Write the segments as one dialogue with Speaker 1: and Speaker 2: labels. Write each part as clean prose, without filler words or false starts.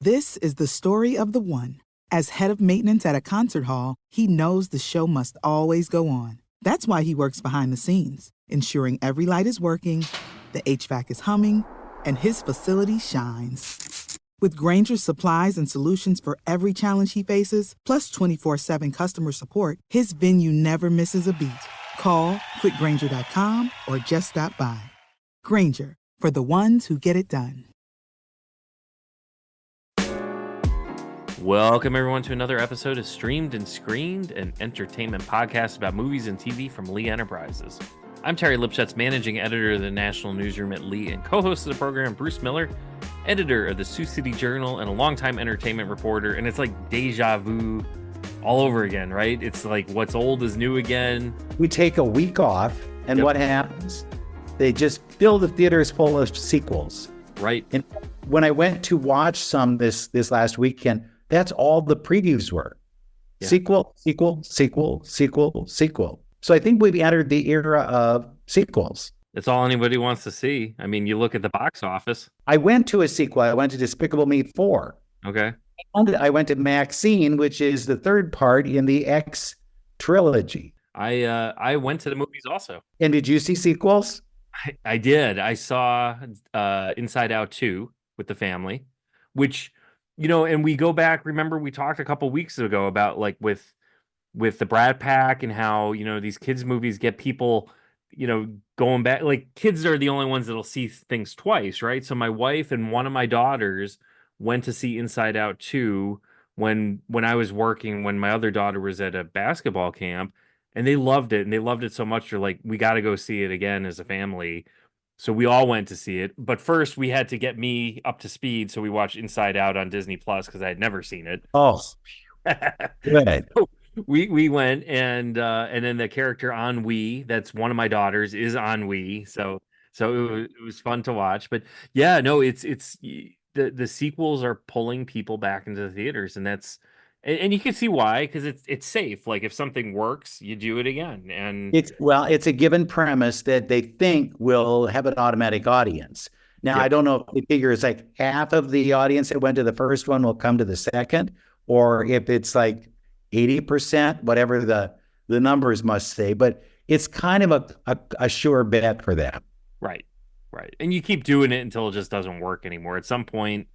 Speaker 1: This is the story of the one. As head of maintenance at a concert hall, he knows the show must always go on. That's why he works behind the scenes, ensuring every light is working, the HVAC is humming, and his facility shines. With Grainger's supplies and solutions for every challenge he faces, plus 24/7 customer support, his venue never misses a beat. Call quickgrainger.com or just stop by. Grainger, for the ones who get it done.
Speaker 2: Welcome, everyone, to another episode of Streamed and Screened, an entertainment podcast about movies and TV from Lee Enterprises. I'm Terry Lipschutz, managing editor of the National Newsroom at Lee, and co-host of the program, Bruce Miller, editor of the Sioux City Journal and a longtime entertainment reporter. And it's like deja vu all over again, right? It's like what's old is new again.
Speaker 3: We take a week off, and What happens? They just fill the theaters full of sequels.
Speaker 2: Right.
Speaker 3: And when I went to watch some this last weekend, that's all the previews were. Yeah. Sequel. So I think we've entered the era of sequels.
Speaker 2: That's all anybody wants to see. I mean, you look at the box office.
Speaker 3: I went to a sequel. I went to Despicable Me 4.
Speaker 2: Okay.
Speaker 3: And I went to Maxine, which is the third part in the X trilogy.
Speaker 2: I went to the movies also.
Speaker 3: And did you see sequels?
Speaker 2: I did. I saw Inside Out 2 with the family, which... You know, and we go back, remember we talked a couple weeks ago about like with the Brat Pack and how, you know, these kids movies get people, you know, going back. Like kids are the only ones that'll see things twice, right? So my wife and one of my daughters went to see Inside Out 2 when I was working, when my other daughter was at a basketball camp, and they loved it. And they loved it so much, they're like, we got to go see it again as a family. So we all went to see it, but first we had to get me up to speed. So we watched Inside Out on Disney Plus because I had never seen it.
Speaker 3: Oh, good.
Speaker 2: So we went, and then the character Ennui, that's one of my daughters, is Ennui. So it was fun to watch. But yeah, no, it's the sequels are pulling people back into the theaters, and that's. And you can see why, because it's safe. Like if something works, you do it again. And
Speaker 3: it's a given premise that they think will have an automatic audience. Now, I don't know if they figure it's like half of the audience that went to the first one will come to the second, or if it's like 80%, whatever the numbers must say. But it's kind of a sure bet for them.
Speaker 2: Right. And you keep doing it until it just doesn't work anymore. At some point,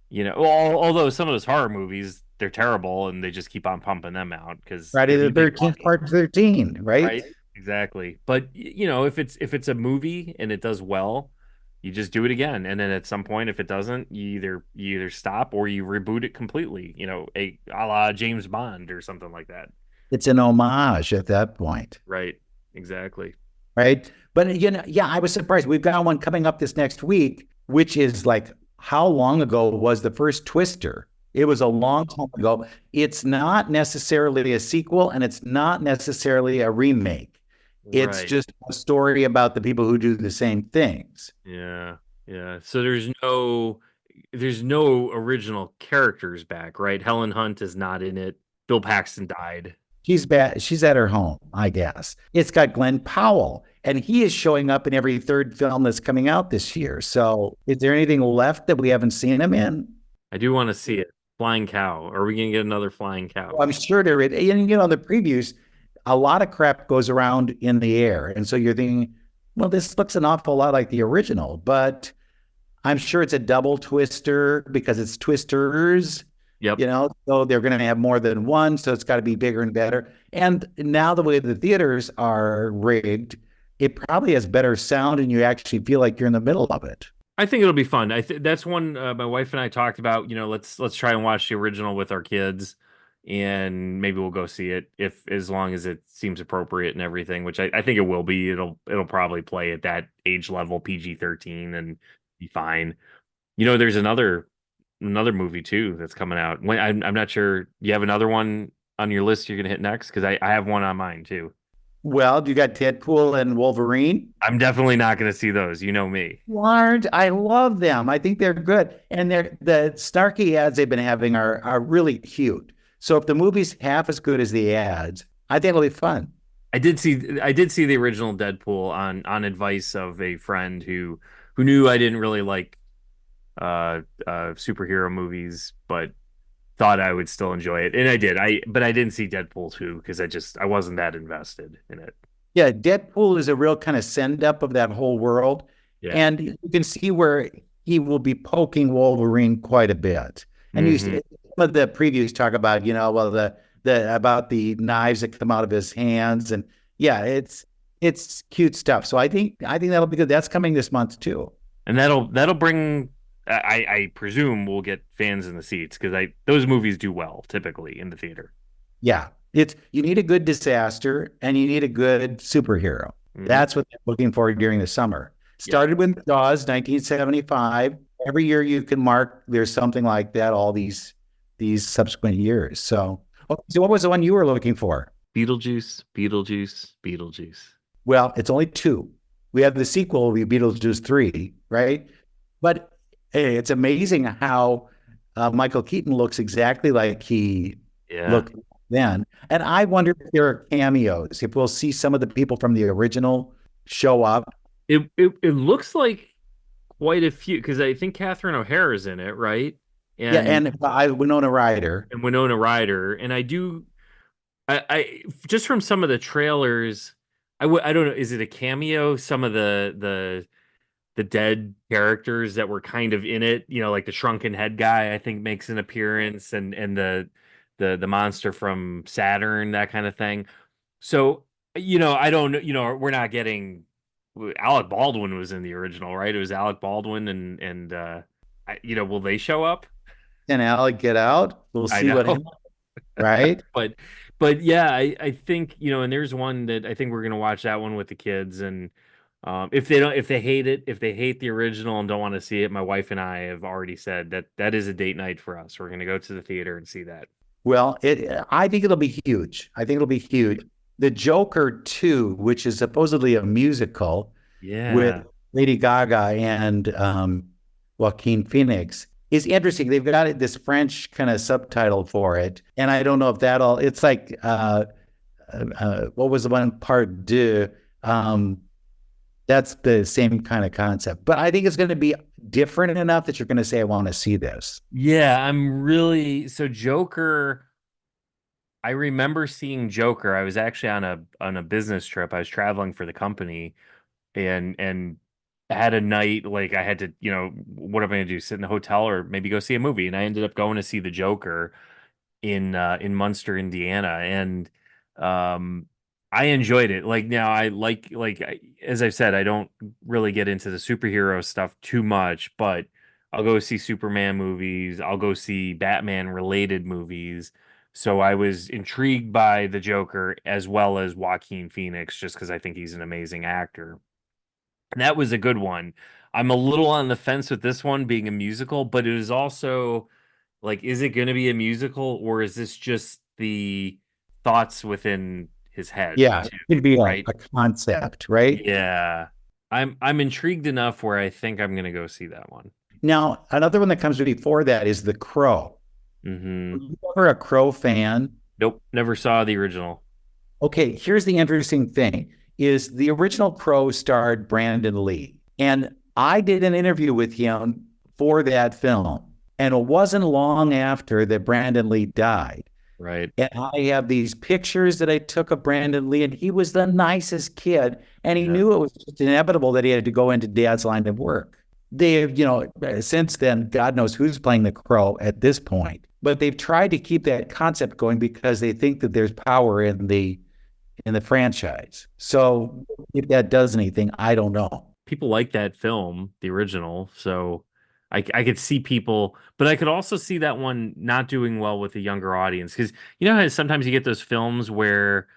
Speaker 2: you know, although some of those horror movies, they're terrible, and they just keep on pumping them out because
Speaker 3: Friday the 13th, part 13, right?
Speaker 2: Exactly. But you know, if it's a movie and it does well, you just do it again, and then at some point, if it doesn't, you either stop or you reboot it completely. You know, a la James Bond or something like that.
Speaker 3: It's an homage at that point,
Speaker 2: right? Exactly.
Speaker 3: Right. But you know, I was surprised. We've got one coming up this next week, which is like, how long ago was the first Twister? It was a long time ago. It's not necessarily a sequel, and it's not necessarily a remake. It's just a story about the people who do the same things.
Speaker 2: Yeah. So there's no original characters back, right? Helen Hunt is not in it. Bill Paxton died.
Speaker 3: She's bad. She's at her home, I guess. It's got Glenn Powell, and he is showing up in every third film that's coming out this year. So is there anything left that we haven't seen him in?
Speaker 2: I do want to see it. Flying cow. Are we going to get another flying cow?
Speaker 3: Well, I'm sure there is. And, you know, the previews, a lot of crap goes around in the air. And so you're thinking, well, this looks an awful lot like the original. But I'm sure it's a double twister because it's twisters.
Speaker 2: Yep.
Speaker 3: You know, so they're going to have more than one. So it's got to be bigger and better. And now the way the theaters are rigged, it probably has better sound and you actually feel like you're in the middle of it.
Speaker 2: I think it'll be fun. That's one my wife and I talked about. You know, let's try and watch the original with our kids, and maybe we'll go see it as long as it seems appropriate and everything. Which I think it will be. It'll probably play at that age level, PG-13, and be fine. You know, there's another movie too that's coming out. I'm not sure. You have another one on your list you're gonna hit next, because I have one on mine too.
Speaker 3: Well, you got Deadpool and Wolverine.
Speaker 2: I'm definitely not going to see those. You know me.
Speaker 3: Large. I love them. I think they're good. And the snarky ads they've been having are really cute. So if the movie's half as good as the ads, I think it'll be fun.
Speaker 2: I did see the original Deadpool on advice of a friend who knew I didn't really like superhero movies, but thought I would still enjoy it, and I did. But I didn't see Deadpool 2 because I wasn't that invested in it.
Speaker 3: Yeah, Deadpool is a real kind of send up of that whole world.
Speaker 2: Yeah.
Speaker 3: And you can see where he will be poking Wolverine quite a bit. And you see some of the previews talk about, well, the about the knives that come out of his hands. And yeah, it's cute stuff. So I think that'll be good. That's coming this month too.
Speaker 2: And that'll bring I presume we'll get fans in the seats because those movies do well typically in the theater.
Speaker 3: Yeah. You need a good disaster and you need a good superhero. That's what they're looking for during the summer. Started with Jaws, 1975. Every year you can mark there's something like that all these subsequent years. So what was the one you were looking for?
Speaker 2: Beetlejuice, Beetlejuice, Beetlejuice.
Speaker 3: Well, it's only two. We have the sequel, will be Beetlejuice 3, right? But hey, it's amazing how Michael Keaton looks exactly like he looked then. And I wonder if there are cameos, if we'll see some of the people from the original show up.
Speaker 2: It looks like quite a few, because I think Catherine O'Hara is in it, right?
Speaker 3: And Winona Ryder.
Speaker 2: And I just from some of the trailers, I don't know, is it a cameo? Some of the dead characters that were kind of in it, like the shrunken head guy, I think makes an appearance, and the monster from Saturn, that kind of thing. So, I don't know, we're not getting Alec Baldwin was in the original, right? It was Alec Baldwin and will they show up?
Speaker 3: Can Alec get out? We'll see what happens, right?
Speaker 2: But yeah, I think, and there's one that I think we're gonna watch that one with the kids, and if they hate the original and don't want to see it, my wife and I have already said that is a date night for us. We're gonna go to the theater and see that.
Speaker 3: Well, I think it'll be huge. The Joker 2, which is supposedly a musical with Lady Gaga and Joaquin Phoenix, is interesting. They've got this French kind of subtitle for it. And I don't know if it's like, what was the one, part Deux? That's the same kind of concept. But I think it's going to be different enough that you're going to say, I want to see this.
Speaker 2: Yeah, so Joker, I remember seeing Joker. I was actually on a business trip. I was traveling for the company and had a night, like I had to, what am I going to do? Sit in a hotel or maybe go see a movie? And I ended up going to see the Joker in Munster, Indiana. And I enjoyed it. Like now as I've said, I don't really get into the superhero stuff too much, but I'll go see Superman movies. I'll go see Batman related movies. So I was intrigued by the Joker as well as Joaquin Phoenix, just because I think he's an amazing actor. And that was a good one. I'm a little on the fence with this one being a musical, but it is also like, is it going to be a musical, or is this just the thoughts within his head?
Speaker 3: Yeah, it could be a concept, right?
Speaker 2: Yeah. I'm intrigued enough where I think I'm going to go see that one.
Speaker 3: Now, another one that comes before that is The Crow.
Speaker 2: Mm-hmm.
Speaker 3: Were you ever a Crow fan?
Speaker 2: Nope, never saw the original.
Speaker 3: Okay, here's the interesting thing, is the original Crow starred Brandon Lee. And I did an interview with him for that film. And it wasn't long after that Brandon Lee died.
Speaker 2: Right.
Speaker 3: And I have these pictures that I took of Brandon Lee, and he was the nicest kid. And he knew it was just inevitable that he had to go into Dad's line of work. They have, since then, God knows who's playing the Crow at this point. But they've tried to keep that concept going because they think that there's power in the franchise. So if that does anything, I don't know.
Speaker 2: People like that film, the original, so I could see people, but I could also see that one not doing well with a younger audience, because how sometimes you get those films where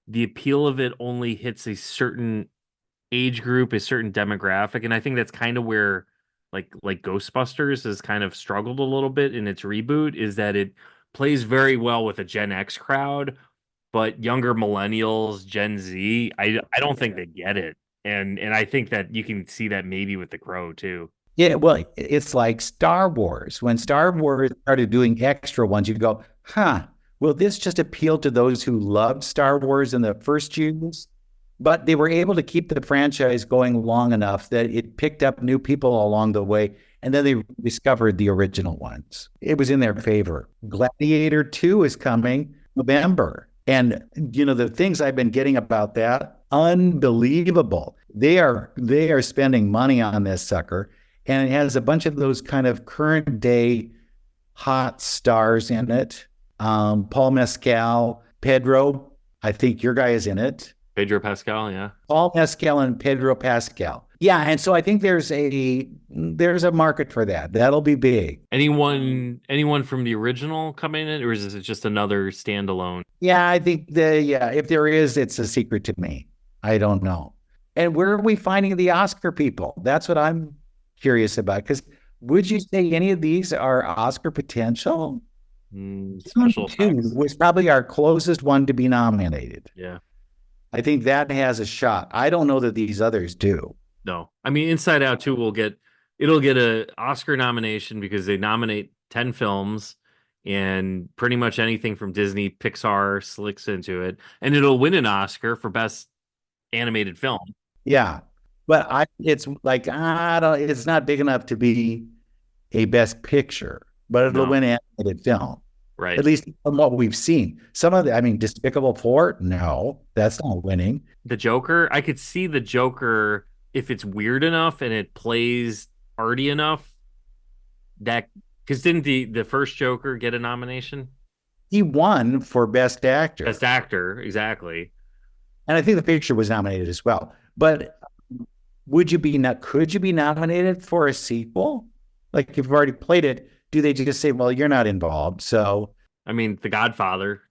Speaker 2: the appeal of it only hits a certain age group, a certain demographic, and I think that's kind of where like Ghostbusters has kind of struggled a little bit in its reboot, is that it plays very well with a Gen X crowd, but younger millennials, Gen Z, I don't think they get it. And I think that you can see that maybe with The Crow too.
Speaker 3: Yeah, well, it's like Star Wars. When Star Wars started doing extra ones, you go, will this just appeal to those who loved Star Wars in the first years? But they were able to keep the franchise going long enough that it picked up new people along the way. And then they discovered the original ones. It was in their favor. Gladiator II is coming November. And, the things I've been getting about that, unbelievable. They are spending money on this sucker. And it has a bunch of those kind of current day hot stars in it. Paul Mescal, Pedro, I think your guy is in it.
Speaker 2: Pedro Pascal, yeah.
Speaker 3: Paul Mescal and Pedro Pascal. Yeah, and so I think there's a market for that. That'll be big.
Speaker 2: Anyone from the original coming in, or is it just another standalone?
Speaker 3: Yeah, I think if there is, it's a secret to me. I don't know. And where are we finding the Oscar people? That's what I'm curious about. Because would you say any of these are Oscar potential?
Speaker 2: Special effects
Speaker 3: was probably our closest one to be nominated.
Speaker 2: Yeah.
Speaker 3: I think that has a shot. I don't know that these others do.
Speaker 2: No. I mean, Inside Out 2 it'll get an Oscar nomination because they nominate 10 films and pretty much anything from Disney, Pixar slicks into it. And it'll win an Oscar for best animated film.
Speaker 3: Yeah. But it's like, it's not big enough to be a best picture, but it'll win animated film.
Speaker 2: Right.
Speaker 3: At least from what we've seen. Some of Despicable 4, no, that's not winning.
Speaker 2: The Joker, I could see the Joker if it's weird enough and it plays arty enough. Because didn't the first Joker get a nomination?
Speaker 3: He won for Best Actor.
Speaker 2: Best Actor, exactly.
Speaker 3: And I think the picture was nominated as well. But could you be nominated for a sequel? Like, if you've already played it, do they just say, well, you're not involved? So,
Speaker 2: I mean, The Godfather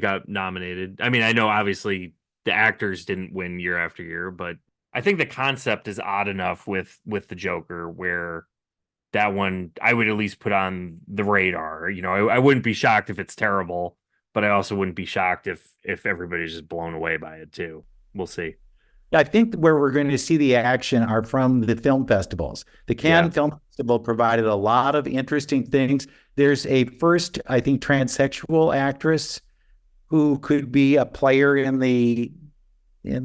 Speaker 2: got nominated. I mean, I know obviously the actors didn't win year after year, but I think the concept is odd enough with the Joker where that one I would at least put on the radar. I wouldn't be shocked if it's terrible, but I also wouldn't be shocked if everybody's just blown away by it too. We'll see.
Speaker 3: I think where we're going to see the action are from the film festivals. The Cannes Film Festival provided a lot of interesting things. There's a first, I think, transsexual actress who could be a player in the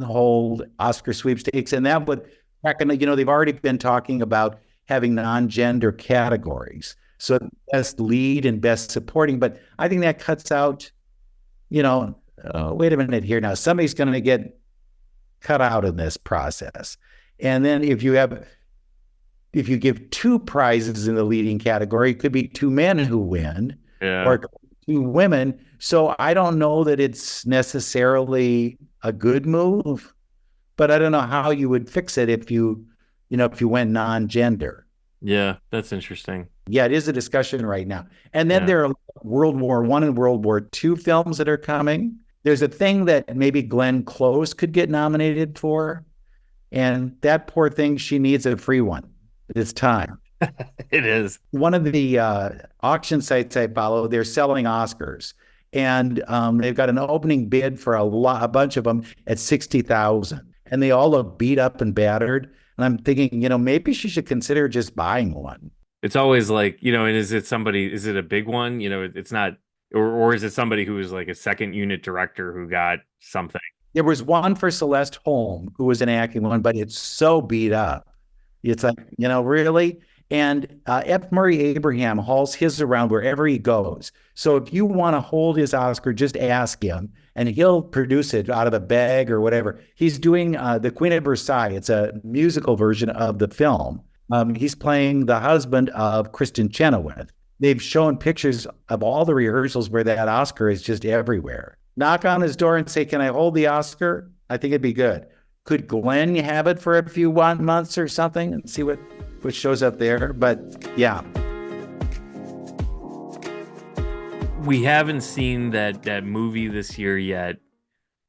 Speaker 3: whole Oscar sweepstakes. And that would, they've already been talking about having non-gender categories. So best lead and best supporting. But I think that cuts out, wait a minute here now. Somebody's going to get cut out in this process. And then if you give 2 prizes in the leading category, it could be 2 men who win or 2 women. So I don't know that it's necessarily a good move, but I don't know how you would fix it if you went non-gender.
Speaker 2: Yeah, that's interesting.
Speaker 3: Yeah, it is a discussion right now. And then there are World War I and World War II films that are coming. There's a thing that maybe Glenn Close could get nominated for, and that poor thing, she needs a free one. It's time.
Speaker 2: It is.
Speaker 3: One of the auction sites I follow, they're selling Oscars, and they've got an opening bid for a bunch of them at $60,000, and they all look beat up and battered. And I'm thinking, maybe she should consider just buying one.
Speaker 2: It's always like, and is it a big one? It's not. Or is it somebody who was like a second unit director who got something?
Speaker 3: There was one for Celeste Holm, who was an acting one, but it's so beat up. It's like, really? And F. Murray Abraham hauls his around wherever he goes. So if you want to hold his Oscar, just ask him, and he'll produce it out of a bag or whatever. He's doing The Queen of Versailles. It's a musical version of the film. He's playing the husband of Kristen Chenoweth. They've shown pictures of all the rehearsals where that Oscar is just everywhere. Knock on his door and say, can I hold the Oscar? I think it'd be good. Could Glenn have it for a few months or something and see what shows up there? But yeah.
Speaker 2: We haven't seen that movie this year yet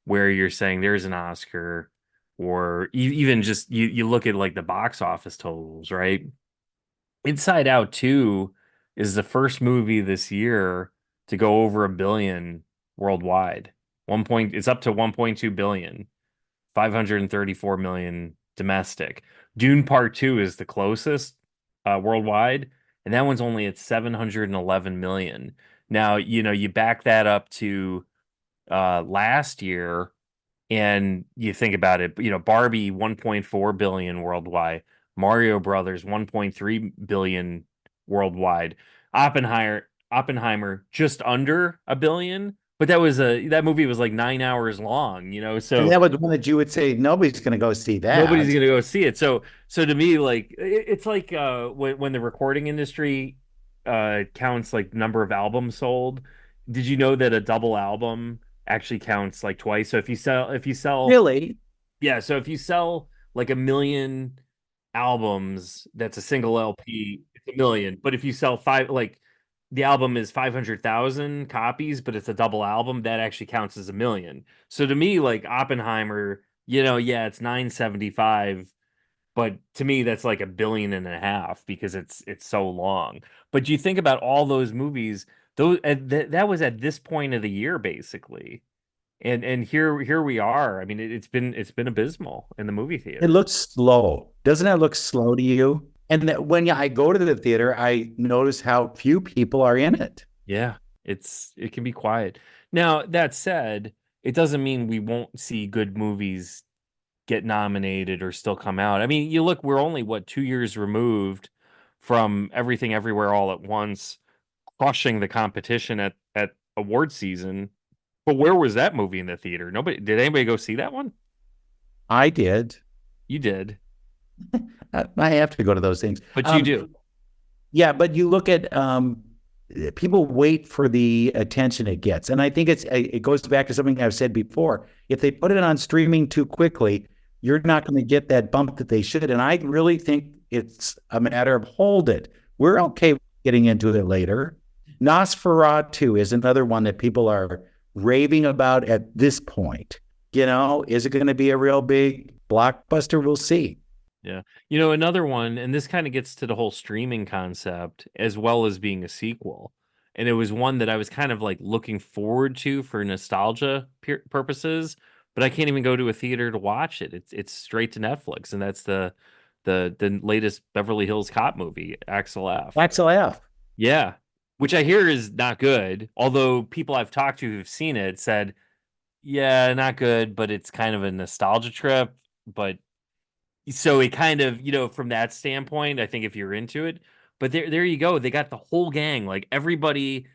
Speaker 2: where you're saying there's an Oscar, or even just you look at like the box office totals, right? Inside Out 2 is the first movie this year to go over $1 billion worldwide. It's up to 1.2 billion, 534 million domestic. Dune Part 2 is the closest worldwide, and that one's only at 711 million. Now, you back that up to last year, and you think about it, Barbie 1.4 billion worldwide, Mario Brothers 1.3 billion worldwide. Oppenheimer just under a billion, but that movie was like 9 hours long,
Speaker 3: And
Speaker 2: so
Speaker 3: that was one that you would say nobody's going to go see
Speaker 2: nobody's
Speaker 3: that.
Speaker 2: gonna go see it. So to me, like it's like when the recording industry counts like number of albums sold. Did you know that a double album actually counts like twice? So if you sell
Speaker 3: Really?
Speaker 2: yeah, so if you sell like a million albums, that's a single LP, it's a million. But if you sell five, like the album is 500,000 copies, but it's a double album, that actually counts as a million. So to me, like Oppenheimer, yeah, it's 975, but to me that's like a billion and a half because it's so long. But you think about all those movies, that was at this point of the year basically. And here we are. I mean, it's been abysmal in the movie
Speaker 3: It
Speaker 2: theater.
Speaker 3: looks slow. Doesn't it look slow to you? And that when I go to the theater, I notice how few people are in it.
Speaker 2: Yeah, it can be quiet. Now, that said, it doesn't mean we won't see good movies get nominated or still come out. I mean, you look, we're only what 2 years removed from Everything Everywhere All at Once crushing the competition at award season. But where was that movie in the theater? Did anybody go see that one?
Speaker 3: I did.
Speaker 2: You did,
Speaker 3: I have to go to those things.
Speaker 2: but you do.
Speaker 3: Yeah, but you look at people wait for the attention it gets, and I think it goes back to something I've said before. If they put it on streaming too quickly, you're not going to get that bump that they should. And I really think it's a matter of hold it. We're okay with getting into it later. Nosferatu is another one that people are raving about at this point. Is it going to be a real big blockbuster? We'll see.
Speaker 2: Yeah. Another one, and this kind of gets to the whole streaming concept as well as being a sequel. And it was one that I was kind of like looking forward to for nostalgia purposes, but I can't even go to a theater to watch it. It's straight to Netflix, and that's the latest Beverly Hills Cop movie, Axel F.
Speaker 3: Axel F.
Speaker 2: Yeah. Which I hear is not good, although people I've talked to who've seen it said, yeah, not good, but it's kind of a nostalgia trip. But so it kind of, from that standpoint, I think if you're into it, but there you go. They got the whole gang, like everybody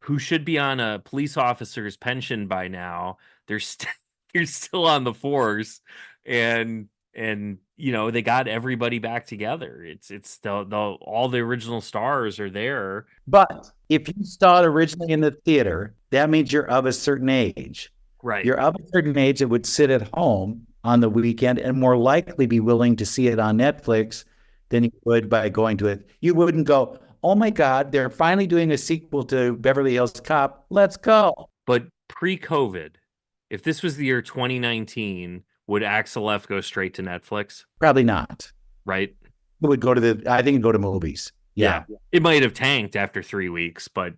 Speaker 2: who should be on a police officer's pension by now. They're still on the force, and they got everybody back together. It's the all the original stars are there.
Speaker 3: But if you saw it originally in the theater, that means you're of a certain age.
Speaker 2: Right.
Speaker 3: You're of a certain age that would sit at home on the weekend and more likely be willing to see it on Netflix than you would by going to it. You wouldn't go, oh my God, they're finally doing a sequel to Beverly Hills Cop. Let's go.
Speaker 2: But pre-COVID, if this was the year 2019, would Axel F go straight to Netflix?
Speaker 3: Probably not.
Speaker 2: Right?
Speaker 3: It would I think it'd go to movies. Yeah.
Speaker 2: It might have tanked after 3 weeks, but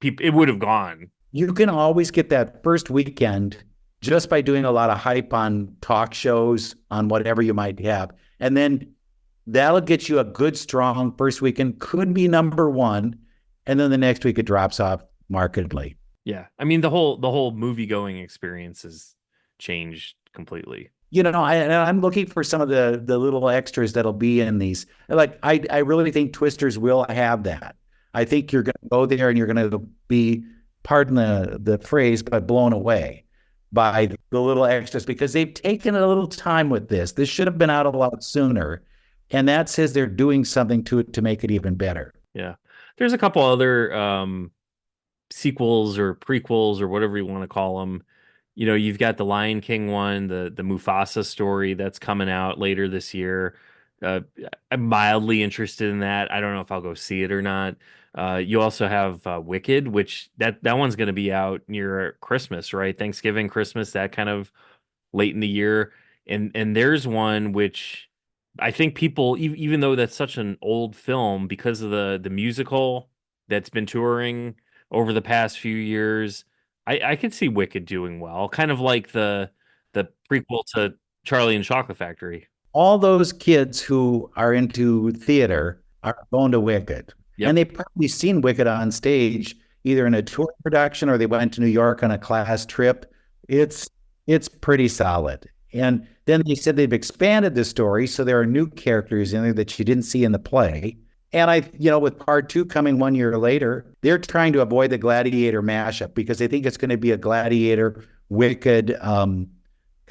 Speaker 2: it would have gone.
Speaker 3: You can always get that first weekend just by doing a lot of hype on talk shows, on whatever you might have. And then that'll get you a good, strong first weekend, could be number one. And then the next week it drops off markedly.
Speaker 2: Yeah. I mean, the whole movie going experience has changed completely.
Speaker 3: I'm looking for some of the little extras that'll be in these. Like, I really think Twisters will have that. I think you're going to go there and you're going to be, pardon the phrase, but blown away by the little extras because they've taken a little time with this. This should have been out a lot sooner. And that says they're doing something to it to make it even better.
Speaker 2: Yeah. There's a couple other sequels or prequels or whatever you want to call them. You've got the Lion King one, the Mufasa story that's coming out later this year. I'm mildly interested in that. I don't know if I'll go see it or not. You also have Wicked, which that one's going to be out near Christmas, right? Thanksgiving, Christmas, that kind of late in the year. And there's one which I think people, even though that's such an old film, because of the musical that's been touring over the past few years, I could see Wicked doing well, kind of like the prequel to Charlie and Chocolate Factory.
Speaker 3: All those kids who are into theater are going to Wicked. Yep. And they've probably seen Wicked on stage, either in a tour production or they went to New York on a class trip. It's pretty solid. And then they said they've expanded the story, so there are new characters in there that you didn't see in the play. And with part 2 coming 1 year later, they're trying to avoid the Gladiator mashup because they think it's going to be a Gladiator Wicked kind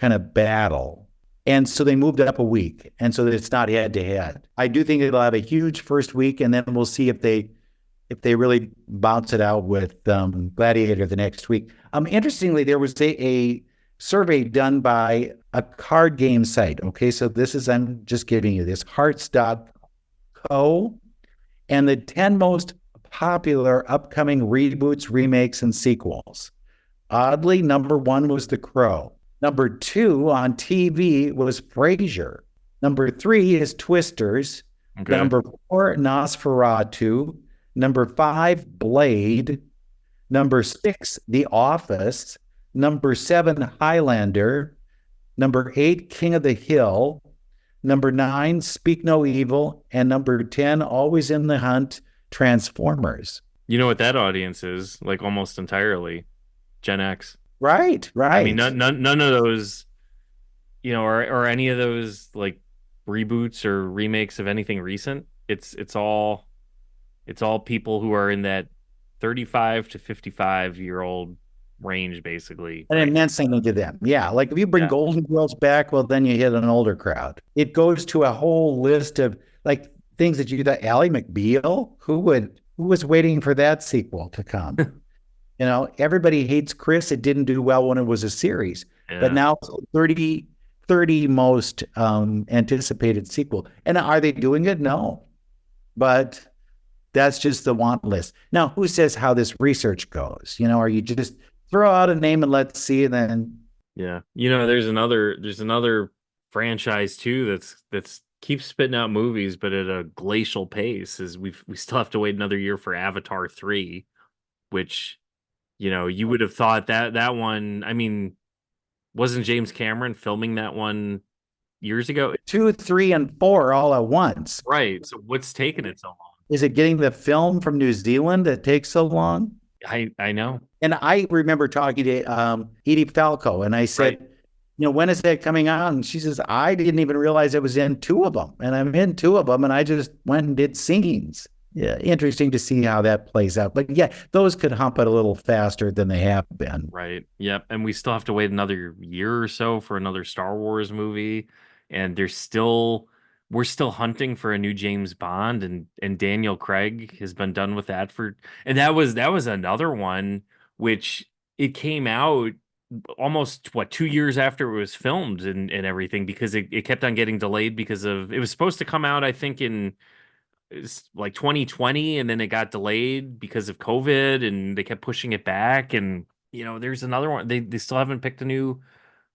Speaker 3: of battle. And so they moved it up a week, and so that it's not head to head. I do think it'll have a huge first week, and then we'll see if they really bounce it out with Gladiator the next week. Interestingly, there was a survey done by a card game site. Okay, so I'm just giving you this, hearts.co, and the 10 most popular upcoming reboots, remakes, and sequels. Oddly, number 1 was The Crow. Number 2 on TV was Frasier. Number 3 is Twisters. Okay. Number 4, Nosferatu. Number 5, Blade. Number 6, The Office. Number 7, Highlander. Number 8, King of the Hill. Number 9, Speak No Evil. And number 10, Always in the Hunt, Transformers.
Speaker 2: You know what that audience is, like almost entirely? Gen X.
Speaker 3: Right.
Speaker 2: I mean, none of those, or any of those like reboots or remakes of anything recent. It's all people who are in that 35 to 55-year-old range, basically.
Speaker 3: And it meant something to them. Yeah. Like if you bring Golden Girls back, well, then you hit an older crowd. It goes to a whole list of like things that you thought, Ally McBeal, who was waiting for that sequel to come? Everybody hates Chris. It didn't do well when it was a series, but now 30 most anticipated sequel. And are they doing it? No, but that's just the want list. Now, who says how this research goes? Are you just throw out a name and let's see, and then
Speaker 2: there's another franchise too that's keeps spitting out movies, but at a glacial pace. Is we still have to wait another year for Avatar 3, which you would have thought that one. I mean, wasn't James Cameron filming that one years ago?
Speaker 3: 2, 3, and 4 all at once.
Speaker 2: Right. So what's taking it so long?
Speaker 3: Is it getting the film from New Zealand that takes so long?
Speaker 2: I know.
Speaker 3: And I remember talking to Edie Falco, and I said, when is that coming out? And she says, I didn't even realize it was in 2 of them. And I'm in 2 of them, and I just went and did scenes. Yeah, interesting to see how that plays out. But yeah, those could hump it a little faster than they have been.
Speaker 2: Right. Yep. And we still have to wait another year or so for another Star Wars movie. And we're still hunting for a new James Bond, and Daniel Craig has been done with that and that was another one which it came out almost 2 years after it was filmed and everything, because it kept on getting delayed because it was supposed to come out, I think, in like 2020, and then it got delayed because of COVID, and they kept pushing it back. And there's another one. They still haven't picked a new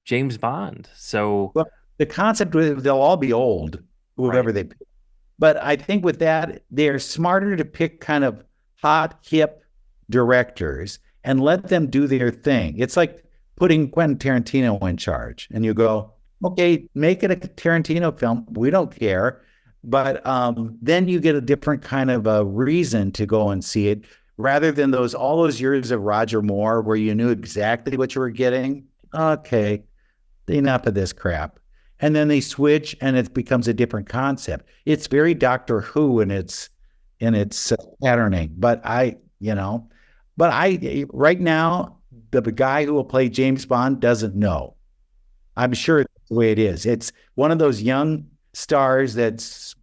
Speaker 2: James Bond. So
Speaker 3: the concept, they'll all be old, whoever they pick. But I think with that, they're smarter to pick kind of hot, hip directors and let them do their thing. It's like putting Quentin Tarantino in charge, and you go, okay, make it a Tarantino film. We don't care. But then you get a different kind of a reason to go and see it, rather than all those years of Roger Moore where you knew exactly what you were getting. Okay, enough of this crap. And then they switch, and it becomes a different concept. It's very Doctor Who in its patterning. But right now, the guy who will play James Bond doesn't know. I'm sure that's the way it is. It's one of those young stars that's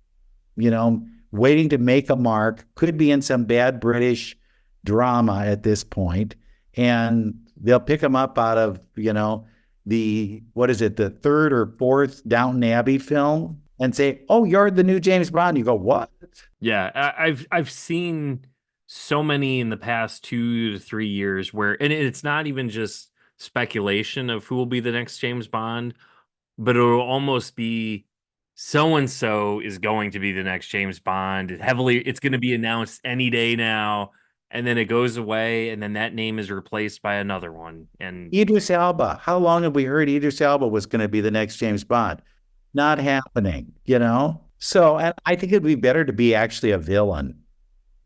Speaker 3: waiting to make a mark, could be in some bad British drama at this point, and they'll pick him up out of the 3rd or 4th Downton Abbey film and say, oh, you're the new James Bond. You go, what?
Speaker 2: Yeah, I've seen so many in the past 2 to 3 years where, and it's not even just speculation of who will be the next James Bond, but it'll almost be so-and-so is going to be the next James Bond. It's going to be announced any day now, and then it goes away, and then that name is replaced by another one. And
Speaker 3: Idris Elba. How long have we heard Idris Elba was going to be the next James Bond? Not happening, So, and I think it'd be better to be actually a villain,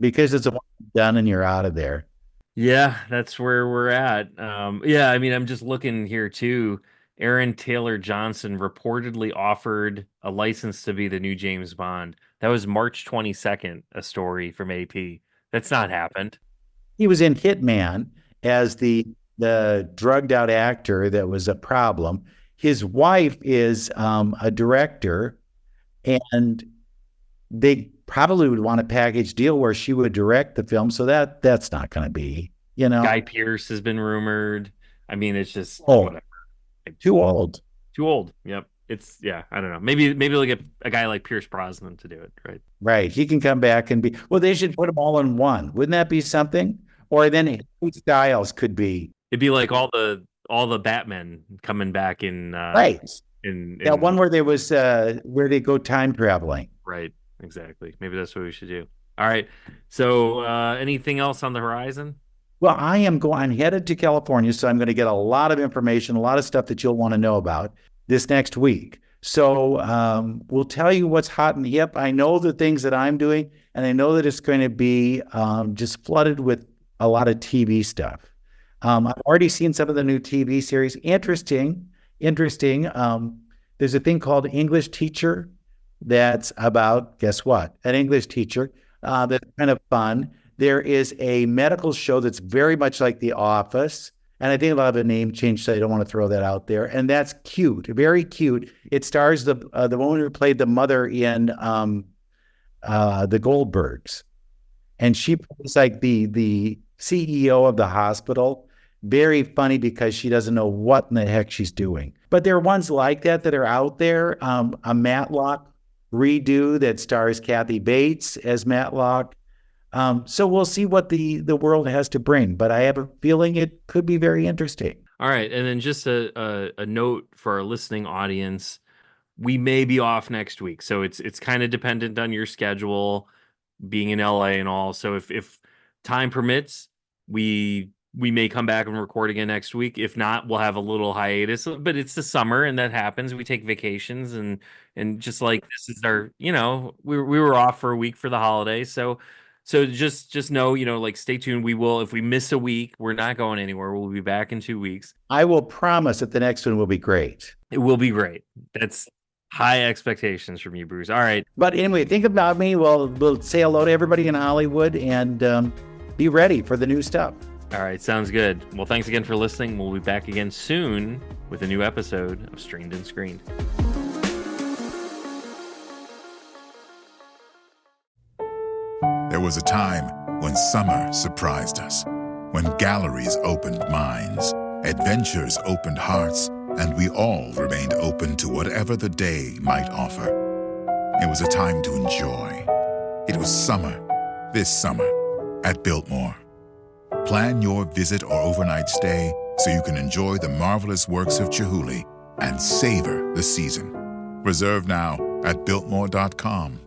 Speaker 3: because it's a one done and you're out of there.
Speaker 2: Yeah, that's where we're at. I mean, I'm just looking here too, Aaron Taylor Johnson reportedly offered a license to be the new James Bond. That was March 22nd, a story from AP. That's not happened.
Speaker 3: He was in Hitman as the drugged out actor that was a problem. His wife is a director, and they probably would want a package deal where she would direct the film. So that's not going to be,
Speaker 2: Guy Pearce has been rumored. I mean, it's just
Speaker 3: whatever. Too old.
Speaker 2: Too old. Yep. I don't know. Maybe they'll get a guy like Pierce Brosnan to do it, right?
Speaker 3: Right. He can come back and be, they should put them all in one. Wouldn't that be something? Or then Harry Styles could be.
Speaker 2: It'd be like all the Batmen coming back in
Speaker 3: right.
Speaker 2: In
Speaker 3: one where there was where they go time traveling.
Speaker 2: Right. Exactly. Maybe that's what we should do. All right. So anything else on the horizon?
Speaker 3: Well, I'm headed to California, so I'm going to get a lot of information, a lot of stuff that you'll want to know about this next week. So we'll tell you what's hot and hip. I know the things that I'm doing, and I know that it's going to be just flooded with a lot of TV stuff. I've already seen some of the new TV series. Interesting. There's a thing called English Teacher that's about, guess what? An English teacher. That's kind of fun. There is a medical show that's very much like The Office. And I think it'll have a name change, so I don't want to throw that out there. And that's cute, very cute. It stars the woman who played the mother in The Goldbergs. And she plays like the CEO of the hospital. Very funny because she doesn't know what in the heck she's doing. But there are ones like that are out there. A Matlock redo that stars Kathy Bates as Matlock. So we'll see what the world has to bring, but I have a feeling it could be very interesting.
Speaker 2: All right. And then just a note for our listening audience, we may be off next week. So it's kind of dependent on your schedule, being in LA and all. So if time permits, we may come back and record again next week. If not, we'll have a little hiatus, but it's the summer and that happens. We take vacations and just like this is our, we were off for a week for the holidays. So just know, like stay tuned. We will, if we miss a week, we're not going anywhere. We'll be back in 2 weeks.
Speaker 3: I will promise that the next one will be great.
Speaker 2: It will be great. That's high expectations from you, Bruce. All right.
Speaker 3: But anyway, think about me. We'll say hello to everybody in Hollywood and be ready for the new stuff.
Speaker 2: All right. Sounds good. Well, thanks again for listening. We'll be back again soon with a new episode of Streamed and Screened.
Speaker 4: There was a time when summer surprised us, when galleries opened minds, adventures opened hearts, and we all remained open to whatever the day might offer. It was a time to enjoy. It was summer, this summer, at Biltmore. Plan your visit or overnight stay so you can enjoy the marvelous works of Chihuly and savor the season. Reserve now at Biltmore.com.